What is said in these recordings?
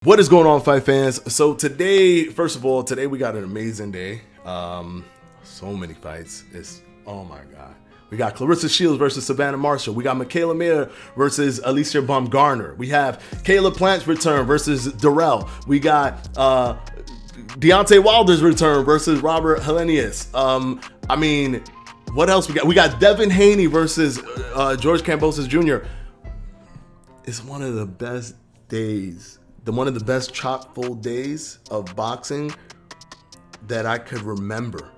What is going on, fight fans? So today, first of all, today we got an amazing day. So many fights. Oh my god. We got Clarissa Shields versus Savannah Marshall. We got Michaela Mayer versus Alicia Baumgartner. We have Caleb Plant's return versus Darrell. We got Deontay Wilder's return versus Robert Helenius. What else we got? We got Devin Haney versus George Kambosos Jr. It's one of the best days. One of the best chock-full days of boxing that I could remember.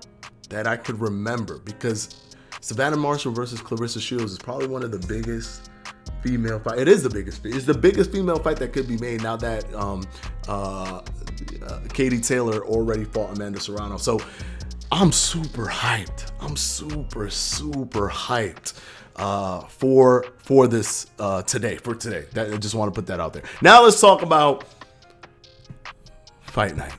Because Savannah Marshall versus Clarissa Shields is probably one of the biggest female fight. It's the biggest female fight that could be made now that Katie Taylor already fought Amanda Serrano. So I'm super hyped. I'm super hyped for this today. I just want to put that out there. Now let's talk about fight night.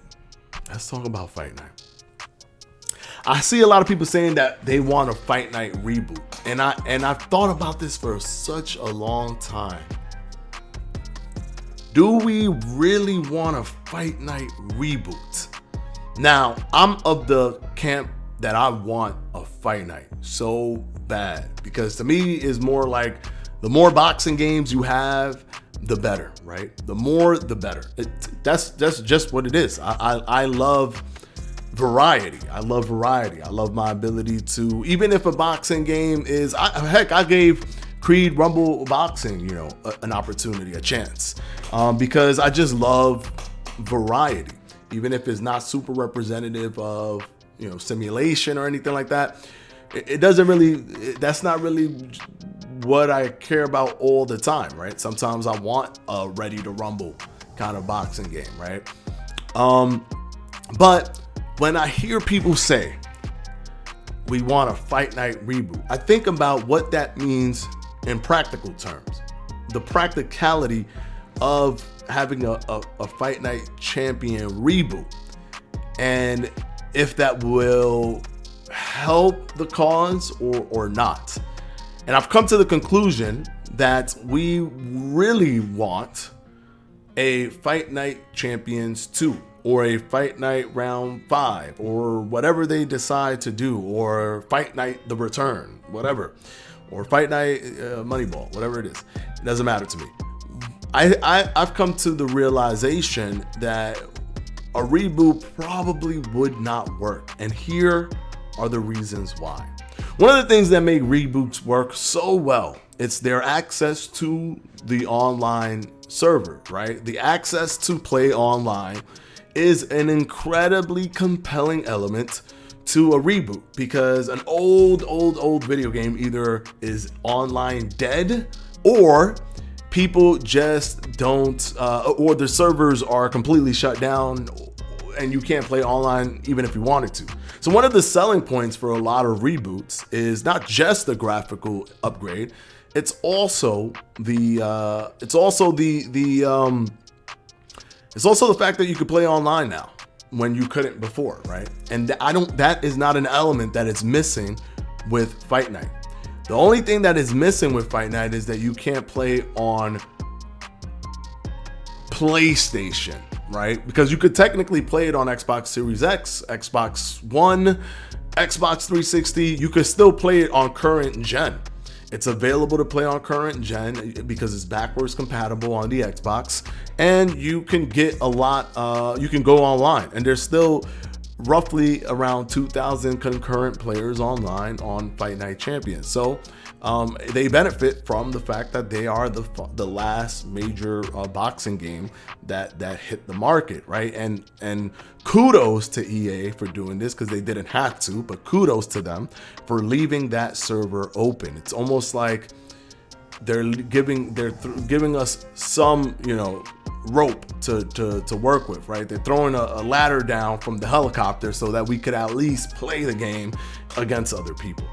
I see a lot of people saying that they want a fight night reboot, and I've thought about this for such a long time. Do we really want a fight night reboot? Now, I'm of the camp that I want a fight night so bad, because to me is more like the more boxing games you have, the better, right? The more, the better. That's just what it is. I love variety. I love my ability to, even if a boxing game is, I gave Creed Rumble Boxing, an opportunity, a chance, because I just love variety. Even if it's not super representative of, simulation or anything like that, that's not really what I care about all the time, right? Sometimes I want a ready to rumble kind of boxing game, right? But when I hear people say we want a fight night reboot, I think about what that means in practical terms. The practicality of having a fight night champion reboot, and if that will help the cause or not. And I've come to the conclusion that we really want a Fight Night Champions 2, or a Fight Night Round 5, or whatever they decide to do, or Fight Night The Return, whatever, or Fight Night Moneyball, whatever it is. It doesn't matter to me. I've come to the realization that a reboot probably would not work, and here are the reasons why. One of the things that make reboots work so well, it's their access to the online server, right? The access to play online is an incredibly compelling element to a reboot, because an old video game either is online dead, or people just don't, or the servers are completely shut down and you can't play online even if you wanted to. So one of the selling points for a lot of reboots is not just the graphical upgrade, it's also the fact that you could play online now when you couldn't before, right? And that is not an element that is missing with Fight Night. The only thing that is missing with Fight Night is that you can't play on PlayStation, right? Because you could technically play it on Xbox Series X, Xbox One, Xbox 360. You could still play it on current gen. It's available to play on current gen because it's backwards compatible on the Xbox, and you can get a lot, you can go online, and there's still roughly around 2,000 concurrent players online on Fight Night Champions. So they benefit from the fact that they are the last major boxing game that hit the market, right? And kudos to EA for doing this, because they didn't have to, but kudos to them for leaving that server open. It's almost like they're giving us some, rope to work with, right? They're throwing a ladder down from the helicopter so that we could at least play the game against other people.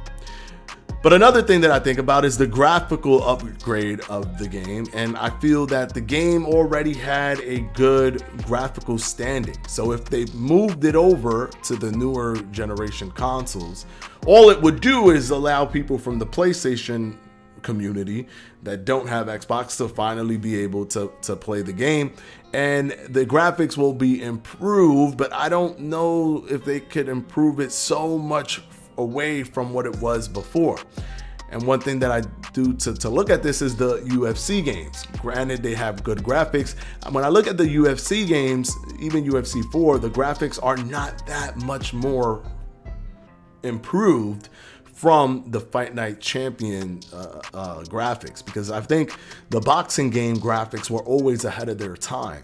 But another thing that I think about is the graphical upgrade of the game, and I feel that the game already had a good graphical standing. So if they moved it over to the newer generation consoles, all it would do is allow people from the PlayStation community that don't have Xbox to finally be able to play the game. And the graphics will be improved, but I don't know if they could improve it so much away from what it was before. And one thing that I do to look at this is the UFC games. Granted, they have good graphics. When I look at the UFC games, even UFC 4, the graphics are not that much more improved from the Fight Night Champion graphics, because I think the boxing game graphics were always ahead of their time.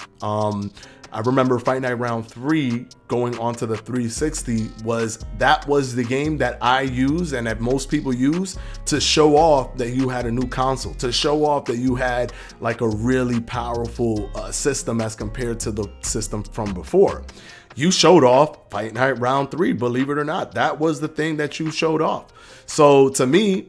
I remember Fight Night Round 3 going onto the 360 was the game that I use and that most people use to show off that you had a new console, to show off that you had like a really powerful system as compared to the system from before. You showed off Fight Night Round 3, believe it or not. That was the thing that you showed off. So to me,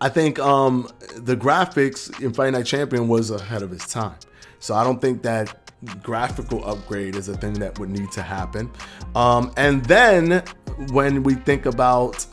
I think the graphics in Fight Night Champion was ahead of its time. So I don't think that graphical upgrade is a thing that would need to happen. And then when we think about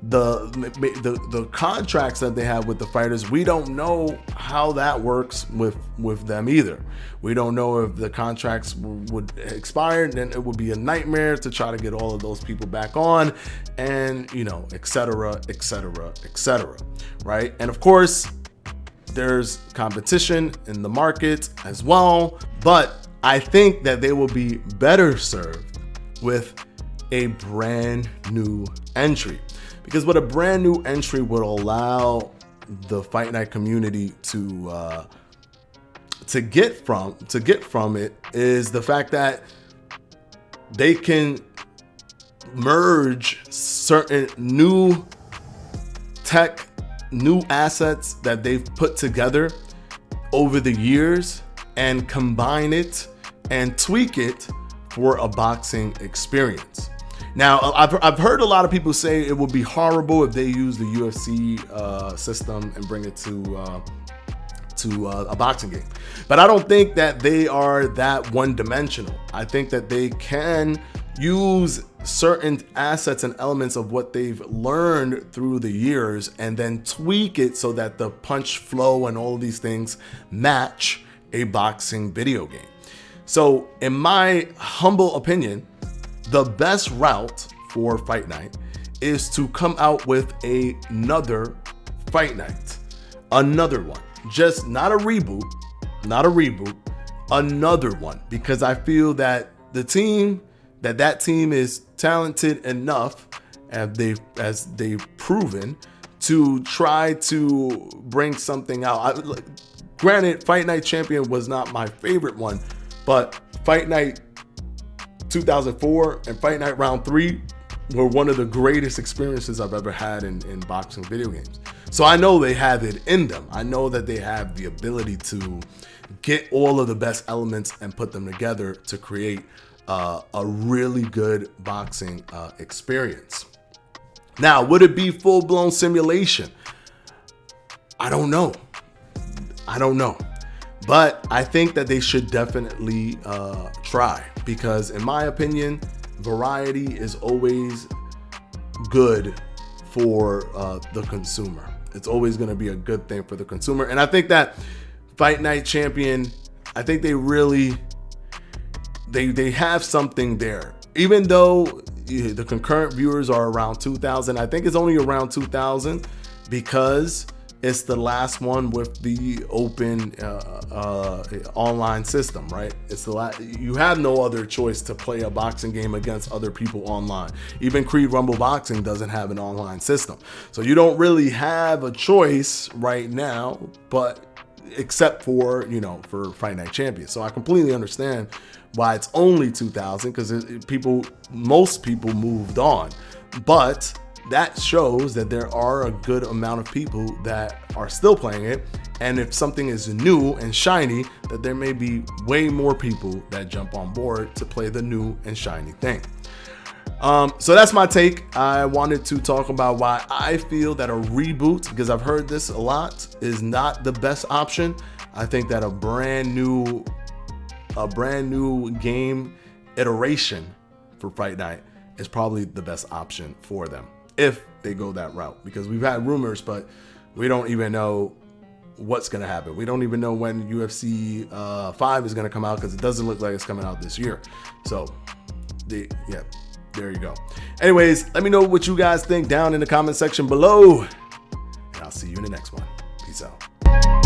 the contracts that they have with the fighters, we don't know how that works with them either. We don't know if the contracts would expire, and then it would be a nightmare to try to get all of those people back on, and et cetera, et cetera, et cetera, right? And of course, there's competition in the market as well, but I think that they will be better served with a brand new entry. Because what a brand new entry would allow the Fight Night community to get from it is the fact that they can merge certain new tech, new assets that they've put together over the years and combine it and tweak it for a boxing experience. Now, I've heard a lot of people say it would be horrible if they use the UFC system and bring it to a boxing game. But I don't think that they are that one-dimensional. I think that they can use certain assets and elements of what they've learned through the years and then tweak it so that the punch flow and all of these things match a boxing video game. So in my humble opinion, the best route for Fight Night is to come out with another Fight Night, another one, just not a reboot, another one, because I feel that that team is talented enough, as they've proven, to try to bring something out. Granted, Fight Night Champion was not my favorite one, but Fight Night 2004 and Fight Night Round 3 were one of the greatest experiences I've ever had in boxing video games. So I know they have it in them. I know that they have the ability to get all of the best elements and put them together to create a really good boxing experience. Now, would it be full-blown simulation? I don't know. But I think that they should definitely try, because in my opinion, variety is always good for the consumer. It's always going to be a good thing for the consumer. And I think that Fight Night Champion, I think they really, they have something there. Even though the concurrent viewers are around 2,000, I think it's only around 2,000 because it's the last one with the open online system, right? It's you have no other choice to play a boxing game against other people online. Even Creed Rumble Boxing doesn't have an online system. So you don't really have a choice right now, but except for, for Fight Night Champion. So I completely understand why it's only 2,000, because most people moved on. But that shows that there are a good amount of people that are still playing it. And if something is new and shiny, that there may be way more people that jump on board to play the new and shiny thing. So that's my take. I wanted to talk about why I feel that a reboot, because I've heard this a lot, is not the best option. I think that a brand new game iteration for Fight Night is probably the best option for them. if they go that route, because we've had rumors, but we don't even know what's going to happen. We don't even know when UFC 5 is going to come out, because it doesn't look like it's coming out this year. So, there you go. Anyways, let me know what you guys think down in the comment section below, and I'll see you in the next one. Peace out.